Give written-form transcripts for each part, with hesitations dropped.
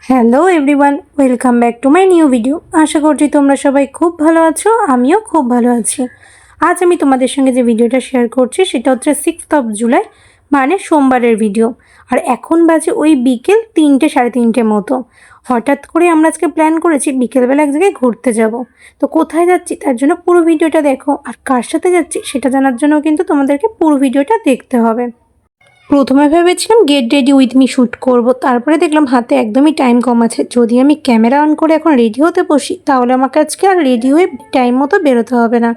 Hello everyone, welcome back to my new video. আশা করছি তোমরা সবাই খুব ভালো আছো, আমিও খুব ভালো আছি। আজ আমি তোমাদের সঙ্গে যে ভিডিওটা শেয়ার করছি সেটা হচ্ছে 6th জুলাই, মানে সোমবারের ভিডিও। আর এখন বাজে ওই বিকেল 3টে সাড়ে 3টে মতো। হঠাৎ করে আমরা আজকে প্ল্যান করেছি বিকেলবেলা এক জায়গায় ঘুরতে যাব। তো কোথায় যাচ্ছি তার জন্য পুরো ভিডিওটা দেখো, আর কার সাথে যাচ্ছি সেটা জানার জন্য কিন্তু তোমাদেরকে পুরো ভিডিওটা দেখতে হবে। প্রথমে ভেবেছিলাম gate ready with me shoot করব, তারপরে দেখলাম হাতে একদমই টাইম কম আছে। যদি আমি ক্যামেরা অন করে এখন রেডি হতে বসি তাহলে আমাকে আজকে আর রেডি হয়ে টাইম মতো বেরোতে হবে না।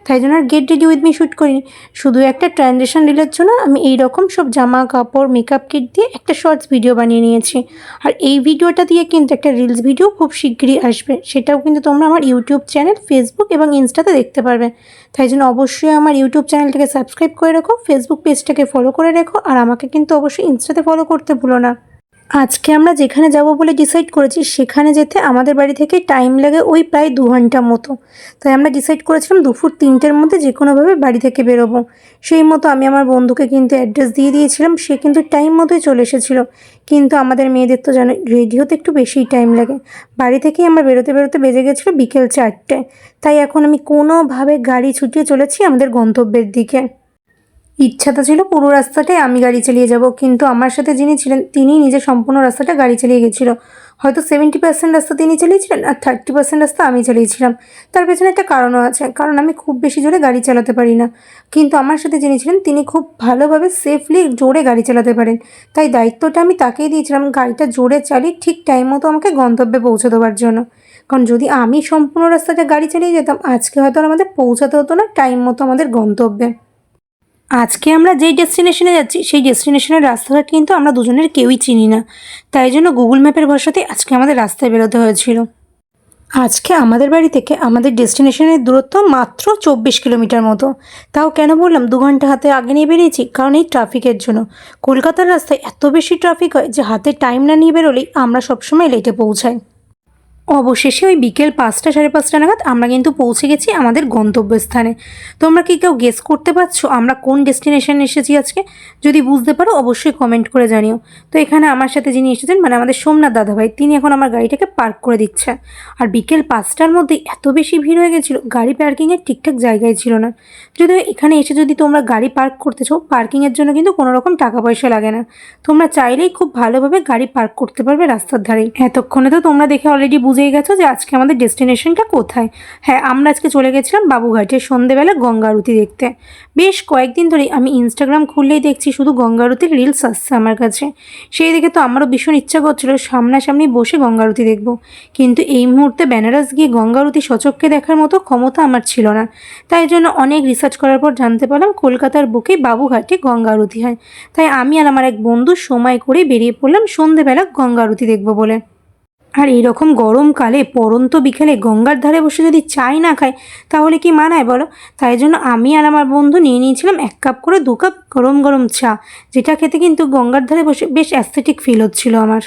তাই জন্য আর get ready with me shoot করিনি। শুধু একটা ট্রানজিশন রিলের জন্য আমি এই রকম সব জামা কাপড় মেকআপ কিট দিয়ে একটা শর্টস ভিডিও বানিয়ে নিয়েছি। আর এই ভিডিওটা দিয়ে কিন্তু একটা রিলস ভিডিও খুব শিগগিরই আসবে, সেটাও কিন্তু তোমরা আমার ইউটিউব চ্যানেল, ফেসবুক এবং ইনস্টাতে দেখতে পারবে। তাই জন্য অবশ্যই আমার ইউটিউব চ্যানেলটাকে সাবস্ক্রাইব করে রাখো, ফেসবুক পেজটাকে ফলো করে রাখো, আর আমাকে কিন্তু অবশ্যই ইনস্টাতে ফলো করতে ভুলো না। আজকে আমরা যেখানে যাব বলে ডিসাইড করেছি সেখানে যেতে আমাদের বাড়ি থেকে টাইম লাগে ওই প্রায় 2 ঘন্টা মতো। তাই আমরা ডিসাইড করেছিলাম দুপুর 3টের মধ্যে যে কোনোভাবে বাড়ি থেকে বেরোবো। সেই মতো আমি আমার বন্ধুকে কিন্তু অ্যাড্রেস দিয়ে দিয়েছিলাম, সে কিন্তু টাইম মতোই চলে এসেছিলো। কিন্তু আমাদের মেয়েদের তো জানো রেডি হতে একটু বেশিই টাইম লাগে। বাড়ি থেকেই আমরা বেরোতে বেরোতে বেজে গেছিলো বিকেল 4টে। তাই এখন আমি কোনোভাবে গাড়ি ছুটিয়ে চলেছি আমাদের গন্তব্যের দিকে। ইচ্ছাটা ছিল পুরো রাস্তাটাই আমি গাড়ি চালিয়ে যাব, কিন্তু আমার সাথে যিনি ছিলেন তিনি নিজে সম্পূর্ণ রাস্তাটা গাড়ি চালিয়ে গেছিল। হয়তো 70% রাস্তা তিনি চালিয়েছিলেন আর 30% রাস্তা আমি চালিয়েছিলাম। তার পেছনে একটা কারণও আছে, কারণ আমি খুব বেশি জোরে গাড়ি চালাতে পারি না। কিন্তু আমার সাথে যিনি ছিলেন তিনি খুব ভালোভাবে সেফলি জোরে গাড়ি চালাতে পারেন। তাই দায়িত্বটা আমি তাকেই দিয়েছিলাম গাড়িটা জোরে চালিয়ে ঠিক টাইম মতো আমাকে গন্তব্যে পৌঁছে দেওয়ার জন্য। কারণ যদি আমি সম্পূর্ণ রাস্তাটা গাড়ি চালিয়ে যেতাম আজকে হয়তো আর আমাদের পৌঁছাতে হতো না টাইম মতো আমাদের গন্তব্যে। আজকে আমরা যেই ডেস্টিনেশনে যাচ্ছি সেই ডেস্টিনেশনের রাস্তাটা কিন্তু আমরা দুজনের কেউই চিনি না। তাই জন্য গুগল ম্যাপের ভরসাতে আজকে আমাদের রাস্তায় বেরোতে হয়েছিল। আজকে আমাদের বাড়ি থেকে আমাদের ডেস্টিনেশনের দূরত্ব মাত্র 24 কিলোমিটার মতো। তাও কেন বললাম 2 ঘন্টা হাতে আগে নিয়ে বেরিয়েছি, কারণ এই ট্রাফিকের জন্য। কলকাতার রাস্তায় এত বেশি ট্রাফিক হয় যে হাতে টাইম না নিয়ে বেরোলেই আমরা সবসময় লেটে পৌঁছাই। অবশেষে ওই বিকেল 5টা সাড়ে 5টা নাগাদ আমরা কিন্তু পৌঁছে গেছি আমাদের গন্তব্যস্থানে। তোমরা কি কেউ গেস করতে পারছো আমরা কোন ডেস্টিনেশনে এসেছি আজকে? যদি বুঝতে পারো অবশ্যই কমেন্ট করে জানিও। তো এখানে আমার সাথে যিনি এসেছেন মানে আমাদের সোমনাথ দাদাভাই, তিনি এখন আমার গাড়িটাকে পার্ক করে দিচ্ছে। আর বিকেল 5টার মধ্যেই এত বেশি ভিড় হয়ে গেছিলো, গাড়ি পার্কিংয়ের ঠিকঠাক জায়গায় ছিল না। যদিও এখানে এসে যদি তোমরা গাড়ি পার্ক করতে চাও, পার্কিংয়ের জন্য কিন্তু কোনো রকম টাকা পয়সা লাগে না। তোমরা চাইলেই খুব ভালোভাবে গাড়ি পার্ক করতে পারবে রাস্তার ধারেই। এতক্ষণে তো তোমরা দেখে অলরেডি বুঝেই গেছো যে আজকে আমাদের ডেস্টিনেশনটা কোথায়। হ্যাঁ, আমরা আজকে চলে গেছিলাম বাবুঘাটে সন্ধেবেলা গঙ্গা আরতি দেখতে। বেশ কয়েকদিন ধরেই আমি ইনস্টাগ্রাম খুললেই দেখছি শুধু গঙ্গা আরতির রিলস আসছে আমার কাছে। সেই দেখে তো আমারও ভীষণ ইচ্ছা করছিল সামনাসামনি বসে গঙ্গা আরতি দেখব। কিন্তু এই মুহূর্তে বেনারস গিয়ে গঙ্গা আরতি সচক্ষে দেখার মতো ক্ষমতা আমার ছিল না। তাই জন্য অনেক রিসার্চ করার পর জানতে পারলাম কলকাতার বুকে বাবুঘাটে গঙ্গা আরতি হয়। তাই আমি আর আমার এক বন্ধু সময় করে বেরিয়ে পড়লাম সন্ধেবেলা গঙ্গা আরতি দেখব বলে। আর এইরকম গরমকালে পড়ন্ত বিকেলে গঙ্গার ধারে বসে যদি চাই না খাই তাহলে কি মানায় বলো? তাই জন্য আমি আর আমার বন্ধু নিয়ে নিয়েছিলাম 1 কাপ করে 2 কাপ গরম গরম চা, যেটা খেতে কিন্তু গঙ্গার ধারে বসে বেশ অ্যাস্থেটিক ফিল হচ্ছিল আমার।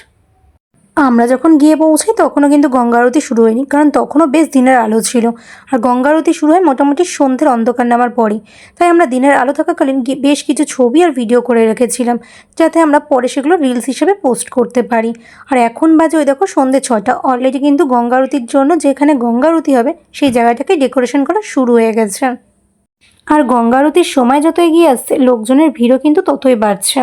আমরা যখন গিয়ে পৌঁছাই তখনও কিন্তু গঙ্গা আরতি শুরু হয়নি, কারণ তখনও বেশ দিনের আলো ছিল। আর গঙ্গা আরতি শুরু হয় মোটামুটি সন্ধ্যের অন্ধকার নামার পরই। তাই আমরা দিনের আলো থাকাকালীন বেশ কিছু ছবি আর ভিডিও করে রেখেছিলাম, যাতে আমরা পরে সেগুলো রিলস হিসেবে পোস্ট করতে পারি। আর এখন বাজে ওই দেখো সন্ধ্যে 6টা, অলরেডি কিন্তু গঙ্গা আরতির জন্য যেখানে গঙ্গা আরতি হবে সেই জায়গাটাকে ডেকোরেশন করা শুরু হয়ে গেছে। আর গঙ্গা আরতির সময় যত এগিয়ে আসছে লোকজনের ভিড়ও কিন্তু ততই বাড়ছে।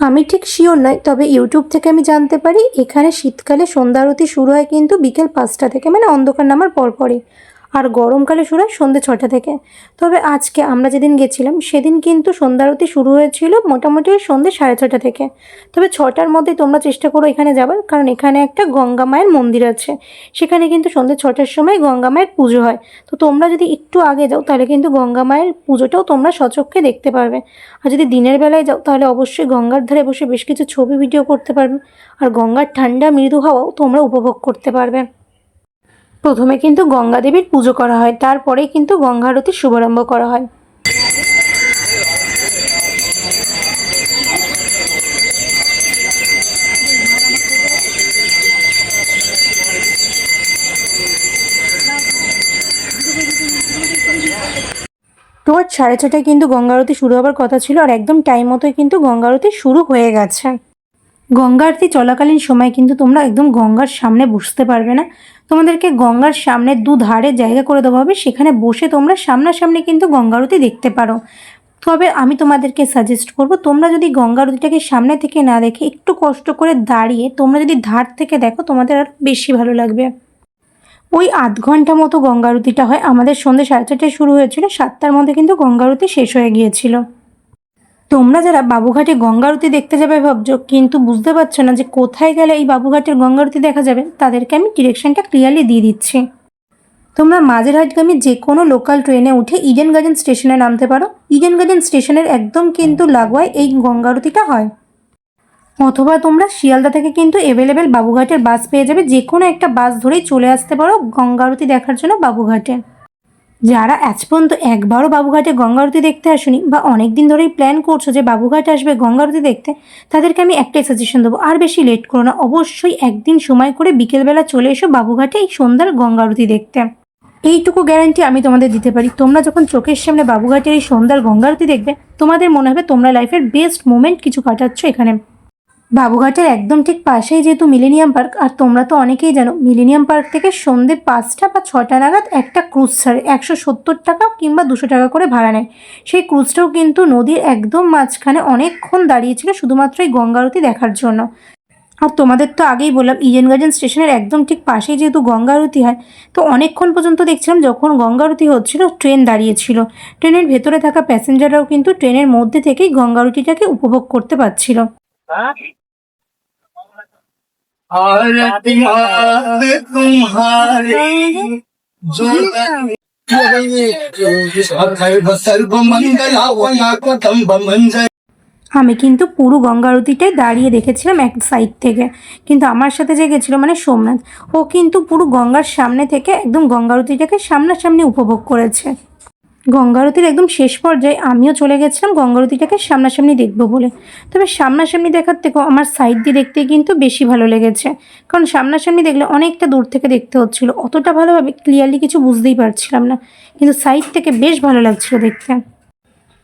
আমি ঠিক শিওর নয়, তবে ইউটিউব থেকে আমি জানতে পারি এখানে শীতকালে সন্ধ্যা আরতি শুরু হয় কিন্তু বিকেল 5টা থেকে, মানে অন্ধকার নামার পরপরই। আর গরমকালে শুরু হয় সন্ধ্যে 6টা থেকে। তবে আজকে আমরা যেদিন গেছিলাম সেদিন কিন্তু সন্ধ্যা আরতি শুরু হয়েছিল মোটামুটি ওই সন্ধ্যে 6:30 থেকে। তবে 6টার মধ্যে তোমরা চেষ্টা করো এখানে যাবার, কারণ এখানে একটা গঙ্গা মায়ের মন্দির আছে। সেখানে কিন্তু সন্ধ্যে 6টার সময় গঙ্গা মায়ের পুজো হয়। তো তোমরা যদি একটু আগে যাও তাহলে কিন্তু গঙ্গা মায়ের পুজোটাও তোমরা সচক্ষে দেখতে পারবে। আর যদি দিনের বেলায় যাও তাহলে অবশ্যই গঙ্গার ধারে বসে বেশ কিছু ছবি ভিডিও করতে পারবে। আর গঙ্গার ঠান্ডা মৃদু হাওয়াও তোমরা উপভোগ করতে পারবে। প্রথমে কিন্তু গঙ্গা দেবীর পুজো করা হয়, তারপরেই কিন্তু গঙ্গা আরতির শুভারম্ভ করা হয়। তোমার 6:30টায় কিন্তু গঙ্গা আরতি শুরু হবার কথা ছিল, আর একদম টাইম মতোই কিন্তু গঙ্গা আরতি শুরু হয়ে গেছে। গঙ্গা আরতি চলাকালীন সময় কিন্তু তোমরা একদম গঙ্গার সামনে বসতে পারবে না। তোমাদেরকে গঙ্গার সামনে দুধারে জায়গা করে দেওয়া হবে, সেখানে বসে তোমরা সামনাসামনি কিন্তু গঙ্গা আরতি দেখতে পারো। তবে আমি তোমাদেরকে সাজেস্ট করব, তোমরা যদি গঙ্গা আরতিটাকে সামনে থেকে না দেখে একটু কষ্ট করে দাঁড়িয়ে তোমরা যদি ধার থেকে দেখো তোমাদের আরও বেশি ভালো লাগবে। ওই আধ ঘন্টা মতো গঙ্গা আরতিটা হয়। আমাদের সন্ধ্যে 4:30টায় শুরু হয়েছিল, 7টার মধ্যে কিন্তু গঙ্গা আরতি শেষ হয়ে গিয়েছিল। তোমরা যারা বাবুঘাটে গঙ্গা আরতি দেখতে যাবে ভাবছো কিন্তু বুঝতে পারছো না যে কোথায় গেলে এই বাবুঘাটের গঙ্গা আরতি দেখা যাবে, তাদেরকে আমি ডিরেকশনটা ক্লিয়ারলি দিয়ে দিচ্ছি। তোমরা মাঝেরহাটগামী যে কোনো লোকাল ট্রেনে উঠে ইডেন গার্ডেন স্টেশনে নামতে পারো। ইডেন গার্ডেন স্টেশনের একদম কিন্তু লাগোয়ায় এই গঙ্গা আরতিটা হয়। অথবা তোমরা শিয়ালদা থেকে কিন্তু অ্যাভেলেবেল বাবুঘাটের বাস পেয়ে যাবে, যে কোনো একটা বাস ধরেই চলে আসতে পারো গঙ্গা আরতি দেখার জন্য বাবুঘাটে। যারা আজ পর্যন্ত একবারও বাবুঘাটে গঙ্গা আরতি দেখতে আসুনি বা অনেক দিন ধরেই প্ল্যান করছো যে বাবুঘাটে আসবে গঙ্গা আরতি দেখতে, তাদেরকে আমি একটাই সাজেশন দেবো, আর বেশি লেট করো না, অবশ্যই একদিন সময় করে বিকেলবেলা চলে এসো বাবুঘাটে এই সন্ধ্যার গঙ্গা আরতি দেখতে। এইটুকু গ্যারান্টি আমি তোমাদের দিতে পারি, তোমরা যখন চোখের সামনে বাবুঘাটের এই সন্ধ্যার গঙ্গা আরতি দেখবে তোমাদের মনে হবে তোমরা লাইফের বেস্ট মোমেন্ট কিছু কাটাচ্ছ এখানে। বাবুঘাটের একদম ঠিক পাশেই যেহেতু মিলেনিয়াম পার্ক, আর তোমরা তো অনেকেই জানো মিলেনিয়াম পার্ক থেকে সন্ধ্যে 5টা বা 6টা নাগাদ একটা ক্রুজ ছাড়ে, 170 টাকা কিংবা 200 টাকা করে ভাড়া নেয়। সেই ক্রুজটাও কিন্তু নদীর একদম মাঝখানে অনেকক্ষণ দাঁড়িয়েছিল শুধুমাত্র এই গঙ্গা আরতি দেখার জন্য। আর তোমাদের তো আগেই বললাম ইডেন গার্ডেন স্টেশনের একদম ঠিক পাশেই যেহেতু গঙ্গা আরতি হয়, তো অনেকক্ষণ পর্যন্ত দেখছিলাম যখন গঙ্গা আরতি হচ্ছিল ট্রেন দাঁড়িয়েছিল। ট্রেনের ভেতরে থাকা প্যাসেঞ্জাররাও কিন্তু ট্রেনের মধ্যে থেকেই গঙ্গা আরতিটাকে উপভোগ করতে পারছিল। आरती तुम्हारी जो আমি কিন্তু পুরো গঙ্গা আরতিটাই দাঁড়িয়ে দেখেছিলাম এক সাইড থেকে, কিন্তু আমার সাথে যে গেছিলো মানে সোমনাথ, ও কিন্তু পুরো গঙ্গার সামনে থেকে একদম গঙ্গা আরতিটাকে সামনাসামনি উপভোগ করেছে। গঙ্গা আরতির একদম শেষ পর্যায়ে আমিও চলে গেছিলাম গঙ্গা আরতিটাকে সামনাসামনি দেখবো বলে। তবে সামনাসামনি দেখার থেকেও আমার সাইড দিয়ে দেখতে কিন্তু বেশি ভালো লেগেছে, কারণ সামনাসামনি দেখলে অনেকটা দূর থেকে দেখতে হচ্ছিলো, অতটা ভালোভাবে ক্লিয়ারলি কিছু বুঝতেই পারছিলাম না, কিন্তু সাইড থেকে বেশ ভালো লাগছিলো দেখতে।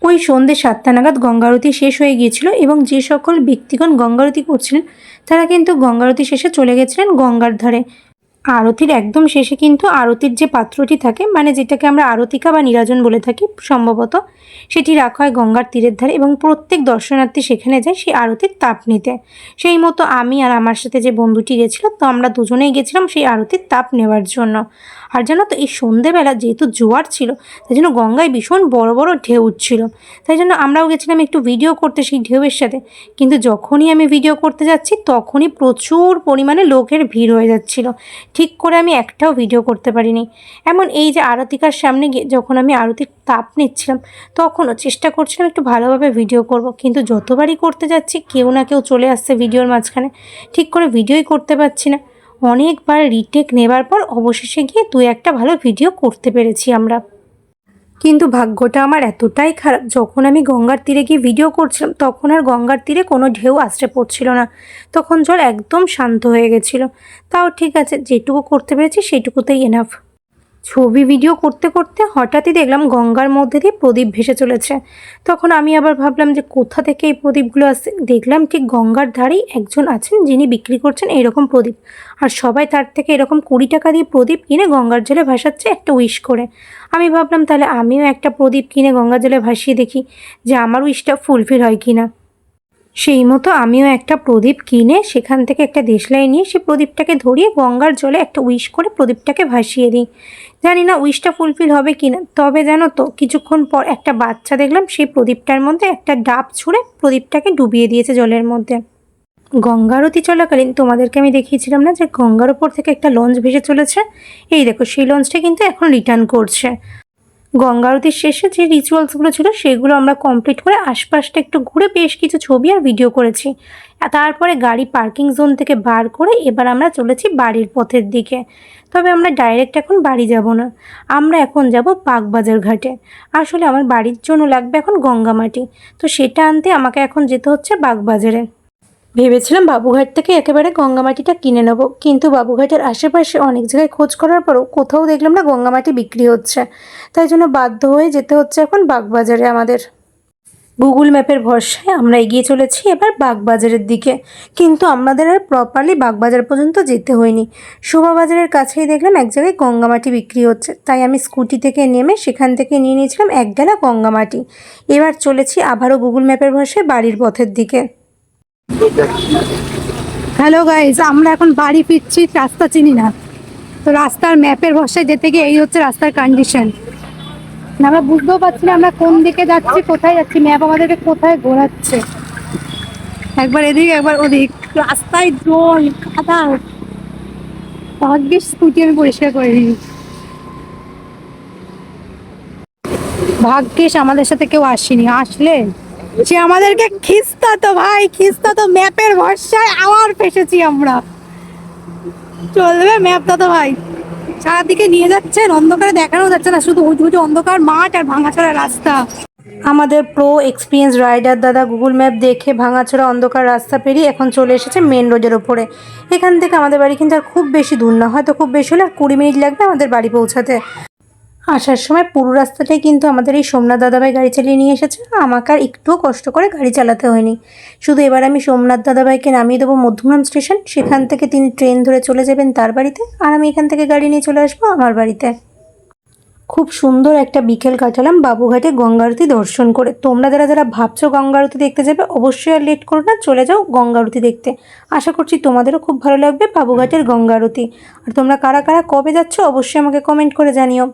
ওই সন্ধ্যে 7টা নাগাদ গঙ্গা আরতি শেষ হয়ে গিয়েছিল এবং যে সকল ব্যক্তিগণ গঙ্গা আরতি করছিলেন তারা কিন্তু গঙ্গা আরতি শেষে চলে গেছিলেন গঙ্গার ধারে। আরতির একদম শেষে কিন্তু আরতির যে পাত্রটি থাকে, মানে যেটাকে আমরা আরতিকা বা নিরাজন বলে থাকি সম্ভবত, সেটি রাখা হয় গঙ্গার তীরের ধারে এবং প্রত্যেক দর্শনার্থী সেখানে যায় সেই আরতির তাপ নিতে। সেই মতো আমি আর আমার সাথে যে বন্ধুটি গেছিল, তো আমরা দুজনেই গেছিলাম সেই আরতির তাপ নেওয়ার জন্য। আর জানো তো এই সন্ধেবেলা যেহেতু জোয়ার ছিল, তাই জন্য গঙ্গায় ভীষণ বড় বড় ঢেউ উঠছিল, তাই জন্য আমরাও গেছিলাম একটু ভিডিও করতে সেই ঢেউয়ের সাথে। কিন্তু যখনই আমি ভিডিও করতে যাচ্ছি তখনই প্রচুর পরিমাণে লোকের ভিড় হয়ে যাচ্ছিল, ঠিক করে আমি একটাও ভিডিও করতে পারিনি। এমন এই যে আরতিকার সামনে গিয়ে যখন আমি আরতির তাপ নিচ্ছিলাম তখনও চেষ্টা করছিলাম একটু ভালোভাবে ভিডিও করব, কিন্তু যতবারই করতে যাচ্ছি কেউ না কেউ চলে আসছে ভিডিওর মাঝখানে, ঠিক করে ভিডিওই করতে পারছি না। অনেকবার রিটেক নেবার পর অবশেষে গিয়ে 2-1টা ভালো ভিডিও করতে পেরেছি আমরা। কিন্তু ভাগ্যটা আমার এতটাই খারাপ, যখন আমি গঙ্গার তীরে গিয়ে ভিডিও করছিলাম তখন আর গঙ্গার তীরে কোনো ঢেউ আছড়ে পড়ছিল না, তখন জল একদম শান্ত হয়ে গেছিলো। তাও ঠিক আছে, যেটুকু করতে পেরেছি সেইটুকুতেই এনাফ। ছবি ভিডিও করতে করতে হঠাৎই দেখলাম গঙ্গার মধ্যে দিয়ে প্রদীপ ভেসে চলেছে। তখন আমি আবার ভাবলাম যে কোথা থেকে এই প্রদীপগুলো আসছে। দেখলাম ঠিক গঙ্গার ধারেই একজন আছেন যিনি বিক্রি করছেন এইরকম প্রদীপ, আর সবাই তার থেকে এরকম 20 টাকা দিয়ে প্রদীপ কিনে গঙ্গার জলে ভাসাচ্ছে একটা উইশ করে। আমি ভাবলাম তাহলে আমিও একটা প্রদীপ কিনে গঙ্গার জলে ভাসিয়ে দেখি যে আমার উইশটা ফুলফিল হয় কিনা। সেই মতো আমিও একটা প্রদীপ কিনে সেখান থেকে একটা দেশলাই নিয়ে সেই প্রদীপটাকে ধরিয়ে গঙ্গার জলে একটা উইশ করে প্রদীপটাকে ভাসিয়ে দিই। জানি না উইশটা ফুলফিল হবে কি না, তবে জানো তো কিছুক্ষণ পর একটা বাচ্চা দেখলাম সেই প্রদীপটার মধ্যে একটা ডাব ছুঁড়ে প্রদীপটাকে ডুবিয়ে দিয়েছে জলের মধ্যে। গঙ্গা আরতি চলাকালীন তোমাদেরকে আমি দেখিয়েছিলাম না যে গঙ্গার ওপর থেকে একটা লঞ্চ ভেসে চলেছে, এই দেখো সেই লঞ্চটা কিন্তু এখন রিটার্ন করছে। গঙ্গা আরতির শেষে যে রিচুয়ালসগুলো ছিল সেগুলো আমরা কমপ্লিট করে আশপাশটা একটু ঘুরে বেশ কিছু ছবি আর ভিডিও করেছি। তারপরে গাড়ি পার্কিং জোন থেকে বার করে এবার আমরা চলেছি বাড়ির পথের দিকে। তবে আমরা ডাইরেক্ট এখন বাড়ি যাব না, আমরা এখন যাব বাগবাজার ঘাটে। আসলে আমার বাড়ির জন্য লাগবে এখন গঙ্গামাটি, তো সেটা আনতে আমাকে এখন যেতে হচ্ছে বাগবাজারে। ভেবেছিলাম বাবুঘাট থেকে একেবারে গঙ্গামাটিটা কিনে নেব, কিন্তু বাবুঘাটের আশেপাশে অনেক জায়গায় খোঁজ করার পরও কোথাও দেখলাম না গঙ্গামাটি বিক্রি হচ্ছে, তাই জন্য বাধ্য হয়ে যেতে হচ্ছে এখন বাগবাজারে আমাদের। গুগল ম্যাপের ভরসায় আমরা এগিয়ে চলেছি এবার বাগবাজারের দিকে, কিন্তু আমাদের আর প্রপারলি বাগবাজার পর্যন্ত যেতে হয়নি। শোভাবাজারের কাছেই দেখলাম এক জায়গায় গঙ্গামাটি বিক্রি হচ্ছে, তাই আমি স্কুটি থেকে নেমে সেখান থেকে নিয়ে নিয়েছিলাম এক ডালা গঙ্গামাটি। এবার চলেছি আবারও গুগল ম্যাপের ভরসায় বাড়ির পথের দিকে। হ্যালো গাইজ, আমরা এখন বাড়ি ফিরছি, রাস্তা চিনি না তো রাস্তার ম্যাপের ভরসায় যেতে গিয়ে এই হচ্ছে রাস্তার কন্ডিশন। আমরা বুঝতেও পারছি না আমরা কোন দিকে যাচ্ছি, কোথায় যাচ্ছি, ম্যাপ আমাদেরকে কোথায় ঘোরাচ্ছে। একবার এদিক একবার ওদিক, রাস্তায় জল কাদা। ভাগ্যিস স্কুটি আমি পরিষ্কার করে নিই, ভাগ্যিস আমাদের সাথে কেউ আসেনি, আসলে সে আমাদেরকে খিস্তাতো ভাই, খিস্তাতো। ম্যাপের ভরসায় আবার ফেসেছি আমরা। চলবে ম্যাপটা তো ভাই, চারদিকে নিয়ে যাচ্ছেন, অন্ধকারে দেখানো যাচ্ছে না, শুধু উঁচু উঁচু অন্ধকার মাঠ আর ভাঙাচোরা রাস্তা। আমাদের প্রো এক্সপিরিয়েন্স রাইডার দাদা গুগল ম্যাপ দেখে ভাঙাচোরা অন্ধকার রাস্তা পেরিয়ে এখন চলে এসেছে মেন রোডের ওপরে। এখান থেকে আমাদের বাড়ি কিন্তু আর খুব বেশি দূর না, হয়তো খুব বেশি হলে আর 20 মিনিট লাগবে আমাদের বাড়ি পৌঁছাতে। আসার সময় পুরো রাস্তাটাই কিন্তু আমাদের এই সোমনাথ দাদাভাই গাড়ি চালিয়ে নিয়ে এসেছে, আমাকে আর একটুও কষ্ট করে গাড়ি চালাতে হয়নি। শুধু এবার আমি সোমনাথ দাদাভাইকে নামিয়ে দেবো মধ্যমগ্রাম স্টেশন, সেখান থেকে তিনি ট্রেন ধরে চলে যাবেন তার বাড়িতে, আর আমি এখান থেকে গাড়ি নিয়ে চলে আসবো আমার বাড়িতে। খুব সুন্দর একটা বিকেল কাটালাম বাবুঘাটে গঙ্গা আরতি দর্শন করে। তোমরা যারা যারা ভাবছো গঙ্গা আরতি দেখতে যাবে, অবশ্যই আর লেট করো না, চলে যাও গঙ্গা আরতি দেখতে। আশা করছি তোমাদেরও খুব ভালো লাগবে বাবুঘাটের গঙ্গা আরতি। আর তোমরা কারা কারা কবে যাচ্ছ অবশ্যই আমাকে কমেন্ট করে জানিও।